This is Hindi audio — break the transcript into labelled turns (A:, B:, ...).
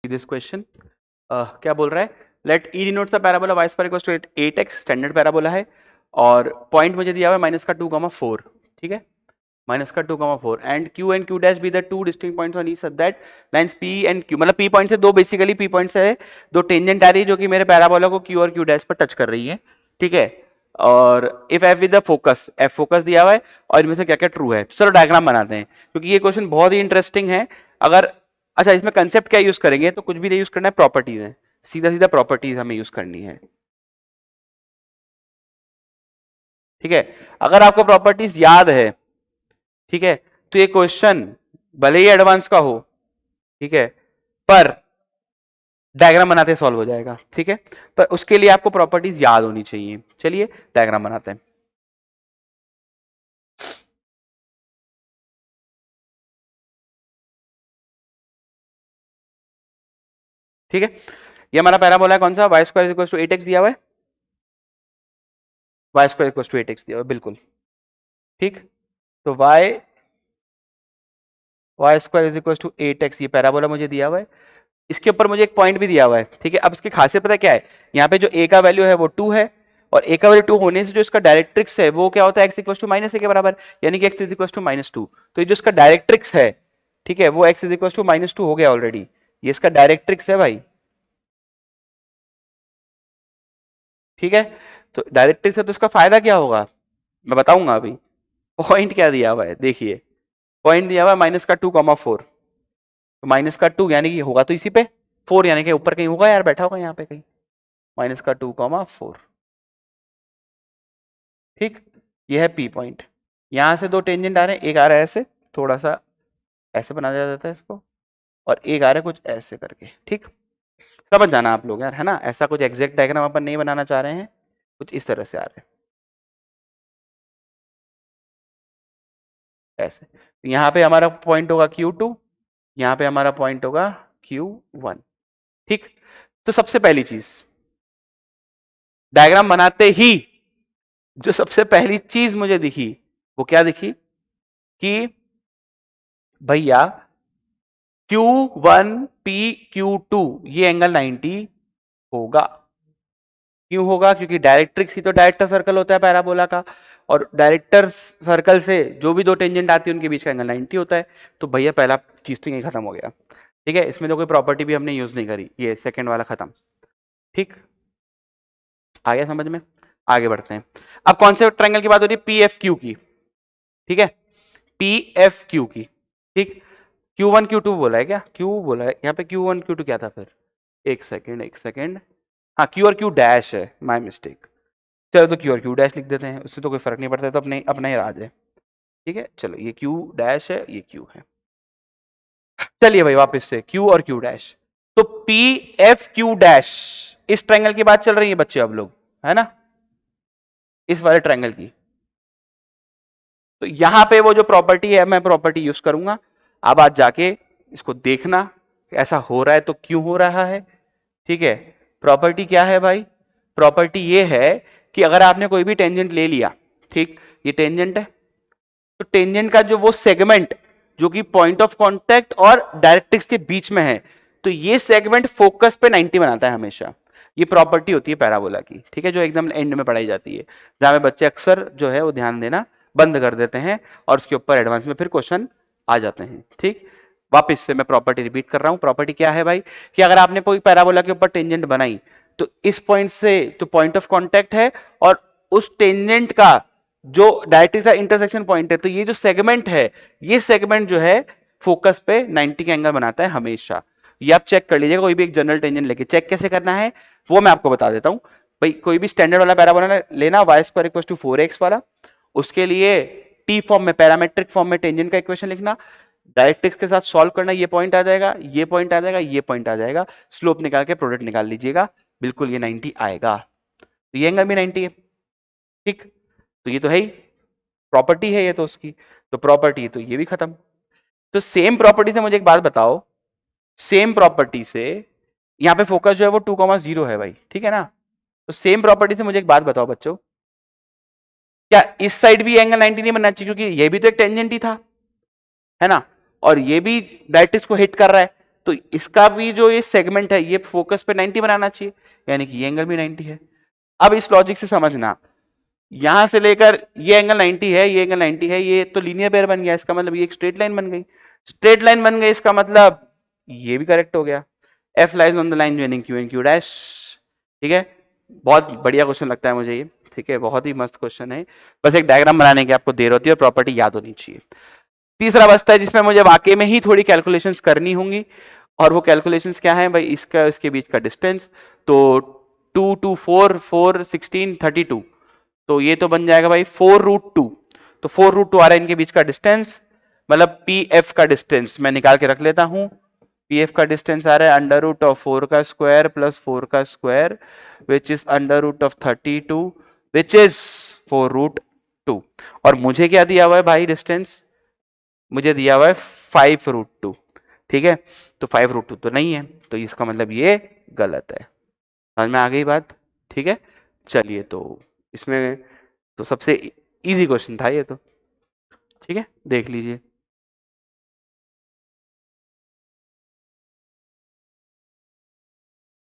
A: दिस क्वेश्चन क्या बोल रहा है, let E denotes the parabola y square equals to 8x, standard parabola है और पॉइंट मुझे दिया हुआ है -2,4, ठीक है, -2,4 and q and q dash be the two distinct points on each such that lines p and q, मतलब p पॉइंट से दो, बेसिकली p पॉइंट से दो टेंजेंट आ रही है जो कि मेरे पैराबोला को q और q डैश पर टच कर रही है, ठीक है। और if f with the focus, f focus दिया हुआ है और इनमें से क्या क्या ट्रू है। तो चलो डायग्राम बनाते हैं क्योंकि ये क्वेश्चन बहुत ही इंटरेस्टिंग है। अगर अच्छा इसमें कंसेप्ट क्या यूज करेंगे, तो कुछ भी नहीं यूज करना है, प्रॉपर्टीज है, सीधा सीधा प्रॉपर्टीज हमें यूज करनी है, ठीक है। अगर आपको प्रॉपर्टीज याद है, ठीक है, तो ये क्वेश्चन भले ही एडवांस का हो, ठीक है, पर डायग्राम बनाते सॉल्व हो जाएगा, ठीक है। पर उसके लिए आपको प्रॉपर्टीज याद होनी चाहिए। चलिए डायग्राम बनाते हैं। ठीक है, ये हमारा पैराबोला है, कौन सा, y square equal to 8x दिया हुआ है, y square equal to 8x दिया हुआ है, बिल्कुल ठीक। तो y square is equal to 8x, ये पैराबोला मुझे दिया हुआ है, इसके ऊपर मुझे एक पॉइंट भी दिया हुआ है, ठीक है। अब इसकी खासियत पता है क्या है, यहाँ पे जो a का वैल्यू है वो 2 है और a का वैल्यू 2 होने से जो इसका डायरेक्ट्रिक्स है वो क्या होता है, x equal to minus a के बराबर, यानी कि x इज इक्वल टू -2। तो ये जो इसका डायरेक्ट्रिक्स है, ठीक है, वो x इज इक्वल टू -2 हो गया ऑलरेडी, ये इसका डायरेक्ट्रिक्स है भाई, ठीक है। तो डायरेक्ट्रिक्स है तो इसका फायदा क्या होगा मैं बताऊंगा अभी। पॉइंट क्या दिया हुआ है देखिए, पॉइंट दिया हुआ है -2,4, तो -2 यानी कि होगा तो इसी पे, 4 यानी कि ऊपर कहीं होगा यार, बैठा होगा यहाँ पे कहीं, -2,4, ठीक। ये है पी पॉइंट, यहां से दो टेंजेंट आ रहे हैं, एक आ रहा है ऐसे, थोड़ा सा ऐसे बना दिया जाता है इसको, और एक आ रहा है कुछ ऐसे करके, ठीक। समझ जाना आप लोग यार, है ना, ऐसा कुछ एग्जैक्ट डायग्राम अपन नहीं बनाना चाह रहे हैं, कुछ इस तरह से आ रहे हैं ऐसे। तो यहाँ पे हमारा पॉइंट होगा Q2, यहाँ पे हमारा पॉइंट होगा Q1, ठीक। तो सबसे पहली चीज डायग्राम बनाते ही जो सबसे पहली चीज मुझे दिखी वो क्या दिखी कि भैया Q1 P Q2 ये एंगल 90 होगा। क्यों होगा, क्योंकि डायरेक्ट्रिक्स ही तो डायरेक्टर सर्कल होता है पैराबोला का, और डायरेक्टर सर्कल से जो भी दो टेंजेंट आती है उनके बीच का एंगल 90 होता है। तो भैया पहला चीज तो यही खत्म हो गया, ठीक है। इसमें तो कोई प्रॉपर्टी भी हमने यूज नहीं करी, ये सेकंड वाला खत्म, ठीक। आ गया समझ में, आगे बढ़ते हैं। अब कौन से ट्रायंगल की बात हो रही है, पी एफ क्यू की, ठीक है, पी एफ क्यू की, ठीक। Q1 Q2 बोला है क्या, Q बोला है यहाँ पे, Q1 Q2 क्या था फिर, एक सेकेंड एक सेकेंड, हाँ Q और Q डैश है, माय मिस्टेक। चलो तो Q और Q डैश लिख देते हैं, उससे तो कोई फर्क नहीं पड़ता है, तो अपने अपना ही राज है, ठीक है। चलो ये Q डैश है, ये Q है। चलिए भाई वापस से Q और Q डैश, तो P F Q डैश, इस ट्रायंगल की बात चल रही है बच्चे अब लोग, है ना, इस वाले ट्रायंगल की। तो यहां पे वो जो प्रॉपर्टी है मैं प्रॉपर्टी यूज करूंगा। अब आज जाके इसको देखना ऐसा हो रहा है तो क्यों हो रहा है, ठीक है। प्रॉपर्टी क्या है भाई, प्रॉपर्टी ये है कि अगर आपने कोई भी टेंजेंट ले लिया, ठीक, ये टेंजेंट है, तो टेंजेंट का जो वो सेगमेंट जो कि पॉइंट ऑफ कांटेक्ट और डायरेक्ट्रिक्स के बीच में है, तो ये सेगमेंट फोकस पे 90 बनाता है हमेशा। ये प्रॉपर्टी होती है पैराबोला की, ठीक है, जो एकदम एंड में पढ़ाई जाती है, जहां पे बच्चे अक्सर जो है वो ध्यान देना बंद कर देते हैं और उसके ऊपर एडवांस में फिर क्वेश्चन आ जाते हैं, ठीक। वापस से मैं प्रॉपर्टी रिपीट कर रहा हूं, प्रॉपर्टी क्या है भाई, कि अगर आपने कोई पैराबोला के ऊपर टेंजेंट बनाई, तो इस पॉइंट से तो पॉइंट ऑफ कांटेक्ट है और उस टेंजेंट का जो डायरेक्ट्रिक्स का इंटरसेक्शन पॉइंट है, तो ये जो सेगमेंट है, ये सेगमेंट जो है फोकस पे 90 का एंगल बनाता है हमेशा। ये आप चेक कर लीजिएगा, कोई भी एक जनरल टेंजेंट लेके चेक कैसे करना है वो मैं आपको बता देता हूं भाई। कोई भी स्टैंडर्ड वाला पैराबोला लेना, Y square equal to 4x वाला, उसके लिए टी फॉर्म में, पैरामेट्रिक फॉर्म में टेंजेंट का इक्वेशन लिखना, डायरेक्ट्रिक्स के साथ सॉल्व करना, ये पॉइंट आ जाएगा, ये पॉइंट आ जाएगा, ये पॉइंट आ जाएगा, स्लोप निकाल के प्रोडक्ट निकाल लीजिएगा, बिल्कुल ये 90 आएगा। तो ये एंगल भी 90 है, ठीक। तो ये तो है ही, प्रॉपर्टी है ये तो उसकी, तो प्रॉपर्टी तो ये भी खत्म। तो सेम प्रॉपर्टी से मुझे एक बात बताओ, सेम प्रॉपर्टी से यहां पे फोकस जो है वो 2,0 है भाई, ठीक है ना। तो सेम प्रॉपर्टी से मुझे एक बात बताओ बच्चों, क्या इस साइड भी एंगल 90 नहीं बनना चाहिए, क्योंकि ये भी तो एक टेंजेंट ही था, है ना, और ये भी डायरेक्ट्रिक्स को हिट कर रहा है, तो इसका भी जो ये सेगमेंट है ये फोकस पे 90 बनाना चाहिए, यानी कि ये एंगल भी 90 है। अब इस लॉजिक से समझना, यहां से लेकर ये एंगल 90 है, ये एंगल 90 है, ये तो लीनियर पेयर बन गया, इसका मतलब ये एक स्ट्रेट लाइन बन गई। स्ट्रेट लाइन बन गई इसका मतलब ये भी करेक्ट हो गया। F lies on the line joining Q and Q dash. ठीक है, बहुत बढ़िया क्वेश्चन लगता है मुझे ये। ठीक है, बहुत ही मस्त क्वेश्चन है, बस एक डायग्राम बनाने की आपको देर होती है और प्रॉपर्टी याद होनी चाहिए। तीसरा बचता है जिसमें मुझे वाकई में ही थोड़ी कैलकुलेशंस करनी होंगी, और वो कैलकुलेशंस क्या है भाई, इसका इसके बीच का डिस्टेंस, तो 2 2 4 4 16 32, तो ये तो बन जाएगा भाई 4√2, तो 4√2 आ रहा है इनके बीच का डिस्टेंस, मतलब PF का डिस्टेंस मैं निकाल के रख लेता हूं। PF का डिस्टेंस आ रहा है √4 का स्क्वायर प्लस 4 का square which is √32 which is 4√2। और मुझे क्या दिया हुआ है भाई डिस्टेंस, मुझे दिया हुआ है 5√2। ठीक है, तो 5√2 तो नहीं है, तो इसका मतलब ये गलत है। समझ में आ गई बात? ठीक है, चलिए, तो इसमें तो सबसे इजी क्वेश्चन था ये तो। ठीक है, देख लीजिए।